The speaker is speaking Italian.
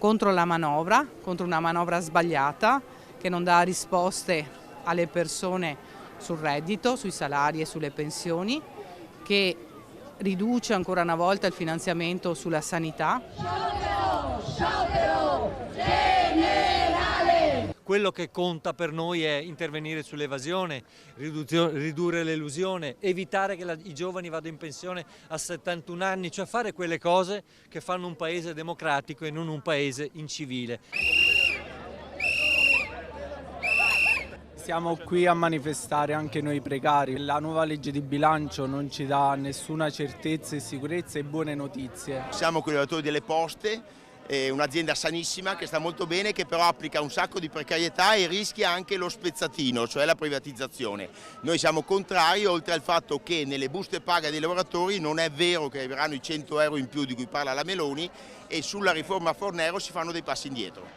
contro la manovra, contro una manovra sbagliata che non dà risposte alle persone sul reddito, sui salari e sulle pensioni, che riduce ancora una volta il finanziamento sulla sanità. Sciopero generale! Quello che conta per noi è intervenire sull'evasione, ridurre l'elusione, evitare che i giovani vadano in pensione a 71 anni, cioè fare quelle cose che fanno un paese democratico e non un paese incivile. Siamo qui a manifestare anche noi precari. La nuova legge di bilancio non ci dà nessuna certezza e sicurezza e buone notizie. Siamo con i lavoratori delle poste, un'azienda sanissima che sta molto bene, che però applica un sacco di precarietà e rischia anche lo spezzatino, cioè la privatizzazione. Noi siamo contrari, oltre al fatto che nelle buste paga dei lavoratori non è vero che arriveranno i 100 euro in più di cui parla la Meloni, e sulla riforma Fornero si fanno dei passi indietro.